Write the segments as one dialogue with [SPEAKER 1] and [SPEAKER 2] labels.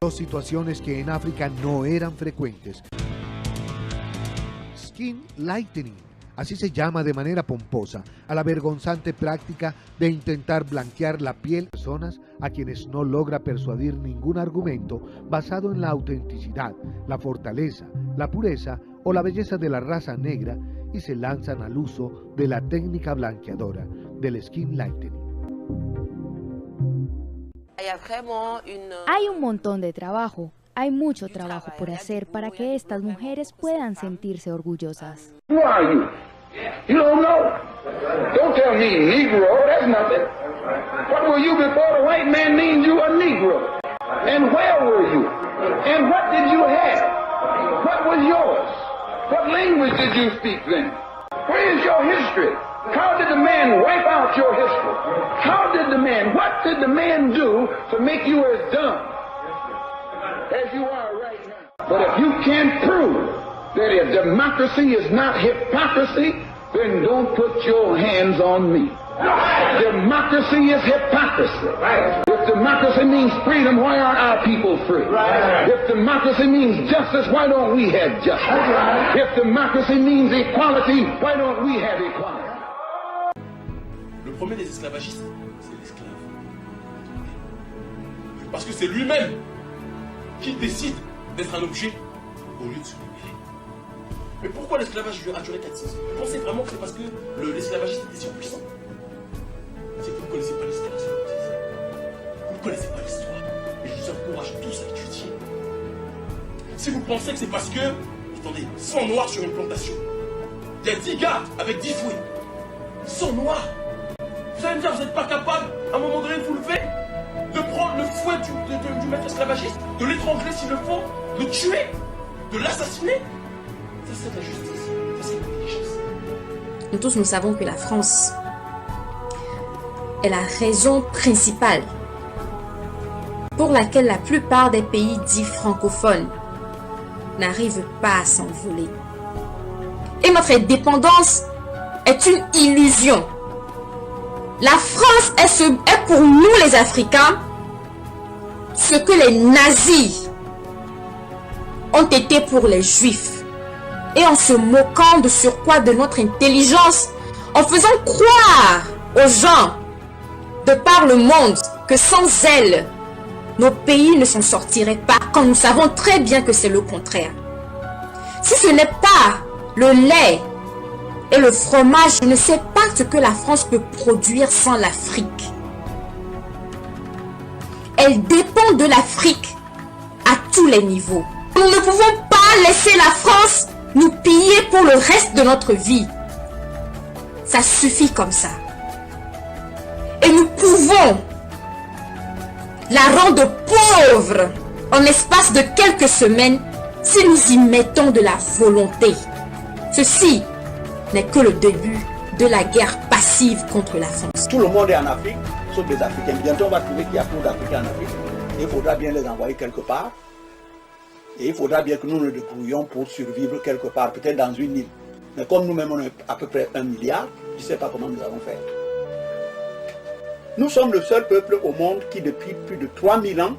[SPEAKER 1] Dos situaciones que en África no eran frecuentes. Skin lightening, así se llama de manera pomposa a la vergonzante práctica de intentar blanquear la piel de personas a quienes no logra persuadir ningún argumento basado en la autenticidad, la fortaleza, la pureza o la belleza de la raza negra y se lanzan al uso de la técnica blanqueadora del skin lightening.
[SPEAKER 2] Hay un montón de trabajo. Hay mucho trabajo por hacer para que estas mujeres puedan sentirse orgullosas.
[SPEAKER 3] Who are you? You don't know. Don't tell me Negro, that's nothing. What were you before the white man named you a Negro? And where were you? And what did you have? What was yours? What language did you speak then? Where is your history? How did the man wipe out your history? What did the man do to make you as dumb as you are right now? But if you can't prove that a democracy is not hypocrisy, then don't put your hands on me. Democracy is hypocrisy. If democracy means freedom, why aren't our people free? If democracy means justice, why don't we have justice? If democracy means equality, why don't we have equality?
[SPEAKER 4] Le premier des esclavagistes, c'est l'esclave. Parce que c'est lui-même qui décide d'être un objet au lieu de se libérer. Mais pourquoi l'esclavage a duré 400 ans? Vous pensez vraiment que c'est parce que l'esclavagiste était surpuissant? C'est que vous ne connaissez pas l'histoire. Vous ne connaissez pas l'histoire. Et je vous encourage tous à étudier. Si vous pensez que c'est parce que, attendez, 100 noirs sur une plantation, il y a 10 gars avec 10 fouets, 100 noirs, vous allez me dire, vous n'êtes pas capable, à un moment donné, de vous lever, de prendre le fouet du maître esclavagiste, de l'étrangler s'il le faut, de le tuer, de l'assassiner. Ça, c'est de la justice. Ça, c'est de l'intelligence.
[SPEAKER 5] Nous tous, nous savons que la France est la raison principale pour laquelle la plupart des pays dits francophones n'arrivent pas à s'envoler. Et notre indépendance est une illusion. La France est pour nous les Africains ce que les nazis ont été pour les Juifs. Et en se moquant de surcroît de notre intelligence, en faisant croire aux gens de par le monde que sans elle, nos pays ne s'en sortiraient pas, quand nous savons très bien que c'est le contraire. Si ce n'est pas le lait et le fromage, je ne sais pas ce que la France peut produire sans l'Afrique. Elle dépend de l'Afrique à tous les niveaux. Nous ne pouvons pas laisser la France nous piller pour le reste de notre vie. Ça suffit comme ça. Et nous pouvons la rendre pauvre en l'espace de quelques semaines si nous y mettons de la volonté. Ceci n'est que le début de la guerre passive contre la France.
[SPEAKER 6] Tout le monde est en Afrique, sauf les Africains. Bientôt on va trouver qu'il y a trop d'Africains en Afrique. Et il faudra bien les envoyer quelque part. Et il faudra bien que nous nous débrouillions pour survivre quelque part, peut-être dans une île. Mais comme nous-mêmes on est à peu près 1 milliard, je ne sais pas comment nous allons faire. Nous sommes le seul peuple au monde qui depuis plus de 3000 ans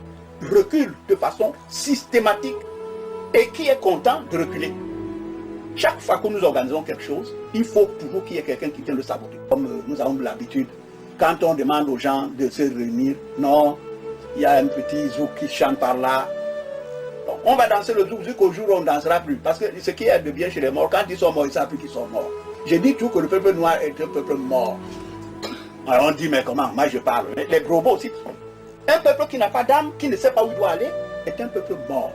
[SPEAKER 6] recule de façon systématique et qui est content de reculer. Chaque fois que nous organisons quelque chose, il faut toujours qu'il y ait quelqu'un qui vienne le saboter. Comme nous avons l'habitude, quand on demande aux gens de se réunir, non, il y a un petit zouk qui chante par là. Donc, on va danser le zouk jusqu'au jour où on ne dansera plus. Parce que ce qui est de bien chez les morts, quand ils sont morts, ils ne savent plus qu'ils sont morts. J'ai dit tout que le peuple noir est un peuple mort. Alors on dit, mais comment? Moi je parle. Les gros mots aussi. Un peuple qui n'a pas d'âme, qui ne sait pas où il doit aller, est un peuple mort.